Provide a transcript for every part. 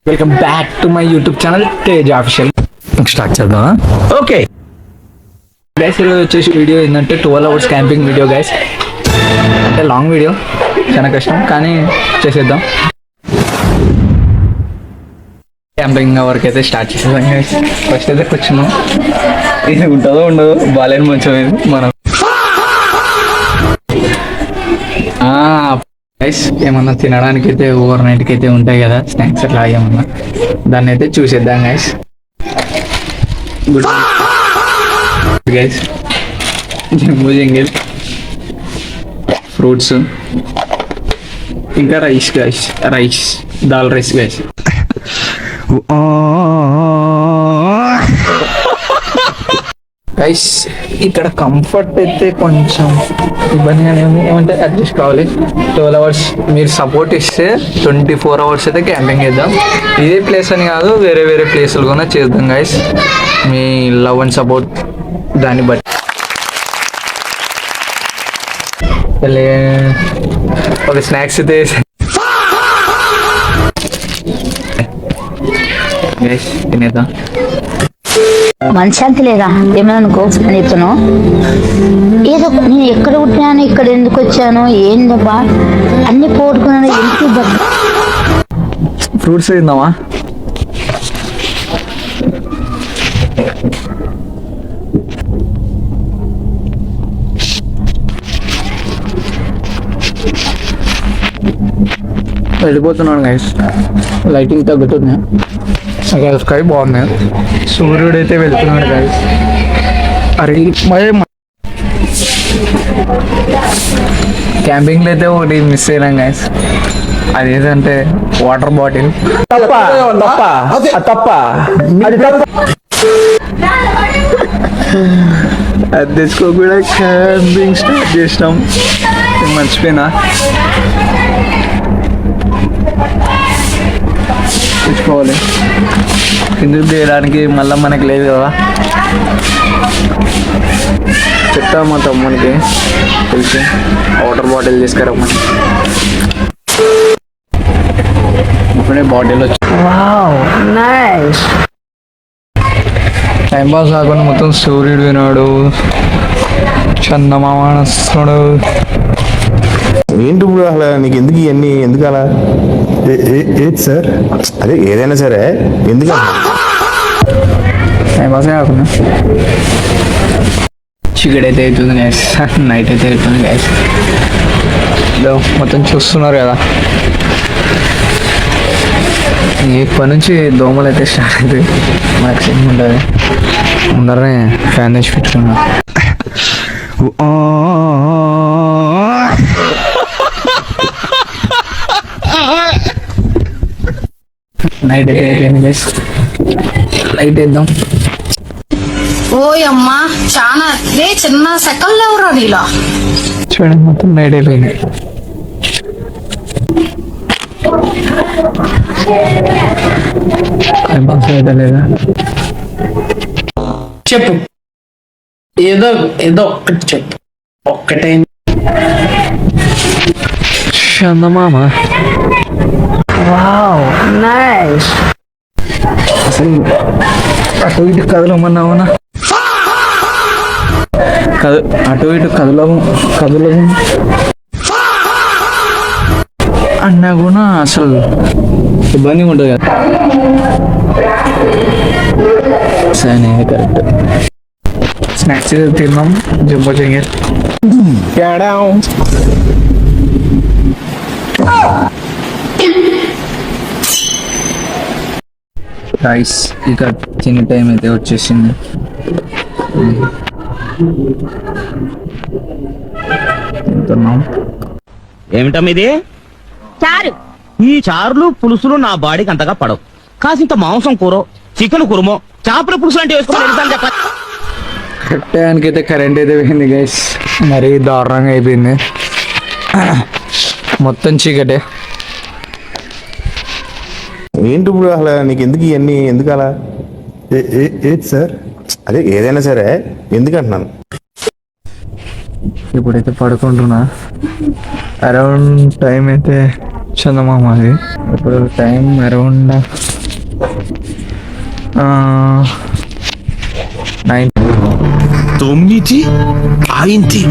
Welcome back to my YouTube channel Tej official. Start చేద్దామా? Okay guys, ఈరోజు వచ్చేసి video ఏంటంటే 12 hours క్యాంపింగ్ వీడియో గైస్. అంటే లాంగ్ వీడియో, చాలా కష్టం కానీ చేసేద్దాం. క్యాంపింగ్ వరకు అయితే స్టార్ట్ చేసేద్దాం గైస్. ఫస్ట్ అయితే కూర్చున్నాం, ఇది ఉంటుందో ఉండదో బాగాలేని మంచం ఇది మనం. గైస్ ఏమన్నా తినడానికి అయితే ఓవర్ నైట్కి అయితే ఉంటాయి కదా స్నాక్స్ అట్లా ఏమన్నా, దాన్ని అయితే చూసేద్దాం guys. Good guys, jumbo jingle fruits ఇంకా రైస్ గైస్, దాల్ రైస్ గైస్. గైస్ ఇక్కడ కంఫర్ట్ అయితే కొంచెం ఇబ్బందిగానే ఉంది, ఏమంటే అడ్జస్ట్ కావాలి. 12 hours మీరు సపోర్ట్ ఇస్తే 24 hours అయితే క్యాంపింగ్ చేద్దాం. ఇదే ప్లేస్ అని కాదు, వేరే వేరే ప్లేసులు కూడా చేద్దాం guys. Me love and support దాన్ని బట్టి. ఒక స్నాక్స్ అయితే గైస్ తినేద్దాం. మనశాంతి లేదా ఏమైనా అనుకో అని చెప్తాను. ఏదో నేను ఎక్కడ పుట్టినాను, ఇక్కడ ఎందుకు వచ్చాను, ఏందబ్బా అన్ని పోగొట్టుకున్నాను. ఎందుకు ఫ్రూట్స్ తిందామా? వెళ్ళిపోతున్నాను గైస్, లైటింగ్ తగ్గుతుంది. స్కై బాగుంది, సూర్యుడు అయితే వెళ్తున్నాడు గైస్. అరే క్యాంపింగ్లో అయితే ఒకటి మిస్ అయినాం గైస్, అదేంటంటే వాటర్ బాటిల్. అది తెచ్చుకోకుండా క్యాంపింగ్ స్టార్ట్ చేసినాం, మర్చిపోయినా తెచ్చుకోవాలి. కిందకి తీయడానికి మళ్ళీ మనకి లేదు కదా, చెప్తా మా తమ్మునికి తెలిసి వాటర్ బాటిల్ తీసుకురమ్మని. ఇప్పుడే బాటిల్ వచ్చి టైం పాస్ కాకుండా మొత్తం సూర్యుడు వినాడు, చందమామ వస్తున్నాడు. ఏంటి ఇప్పుడు అసలు నీకు ఎందుకు ఇవన్నీ, ఎందుకు అలా? ఏంటి సార్? అదే ఏదైనా సరే ఎందుకు టైం పాసే కాకుండా చీకటి అయితే అవుతుంది గ్యాస్, నైట్ అయితే అవుతుంది గ్యాస్. మొత్తం చూస్తున్నారు కదా, ఇప్పటి నుంచి దోమలు అయితే స్టార్ట్ అవుతాయి. మ్యాక్సిమం ఉంటుంది. ముందరనే ఫ్యాన్ తెచ్చి పెట్టుకున్నా. నైట్ అయితే అయిపోయింది గైస్, లైట్ వేద్దాం. ఓయమ్మా చాలా చిన్న సెకండ్లు ఎవరో నీలో చూడండి, మొత్తం నైట్ అయిపోయింది. టైం పాస్ అయితే లేదా? చెప్పు, ఏదో ఏదో ఒక్కటి చెప్పు. ఒక్కటే చందమామ. Wow nice. అసలు అటు ఇటు కదలమన్నావునా? అటు ఇటు కదలము అన్నా కూడా అసలు ఇబ్బందిగా ఉంటుంది కదా. సరే కరెక్ట్. స్నాక్స్ తిన్నాం, జంబో జింగిల్. రైస్ ఇక తినే టైం అయితే వచ్చేసింది. తింటున్నాం. ఏమిటమ్మిది? చారు. ఈ చారులు పులుసులు నా బాడీకి అంతగా పడవు. కాసింత మాంసం కూర, చికెన్ కురుమో, చేపల పులుసు అంటే వేసుకుని చెప్ప. టయానికి అయితే కరెంట్ అయితే పోయింది గైస్, మరీ దారుణంగా అయిపోయింది. మొత్తం చీకటే. ఏంటి ఇప్పుడు అసలు నీకు ఎందుకు ఇవన్నీ, ఎందుకు అలా? ఏంటి సార్? అదే ఏదైనా సరే ఎందుకు అంటున్నాను. ఇప్పుడైతే పడుకుంటున్నా. అరౌండ్ టైం అయితే చందమామ అది. ఇప్పుడు టైం అరౌండ్ 9. 9 అయింది.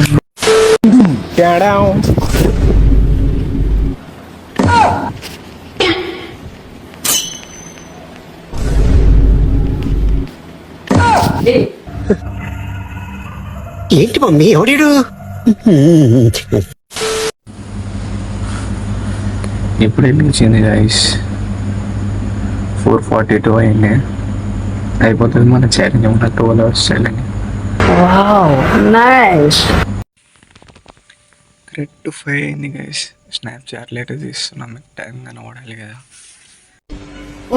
ఏంటి మమ్మీ ఎవడీడు? ఇప్పుడు వెళ్ళింది గైస్ 4:42 అయింది. అయిపోతుంది మన ఛాలెంజ్ ఉన్న 12 hours ఛాలెంజ్. కరెక్ట్ 5 అయింది గైస్. స్నాప్చాట్ లేటర్ తీస్తున్నాం, మీకు టైం కనబడాలి కదా.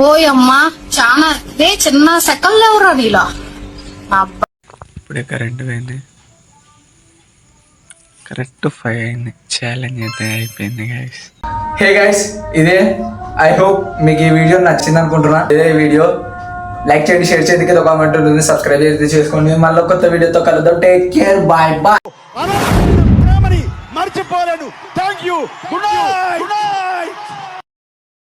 ఓయమ్మా చాలా రే చిన్న సెకండ్ ఎవరో నీలో. అబ్బా ఇప్పుడే కరెంట్ పోయింది. కరెక్ట్ 5 అయింది. ఛాలెంజ్ అయితే అయిపోయింది గైస్. హే గైస్, ఇదే. ఐ హోప్ మీకు ఈ వీడియో నచ్చింది అనుకుంటున్నా. ఇదే వీడియో లైక్ చేయండి, షేర్ చేయండి, కింద కామెంట్ ఉంటుంది, సబ్స్క్రైబ్ చేసి చేసుకోండి. మళ్ళీ కొత్త వీడియోతో కలుద్దాం. Take care, bye bye. మర్చిపోలేను. Thank you. Good night.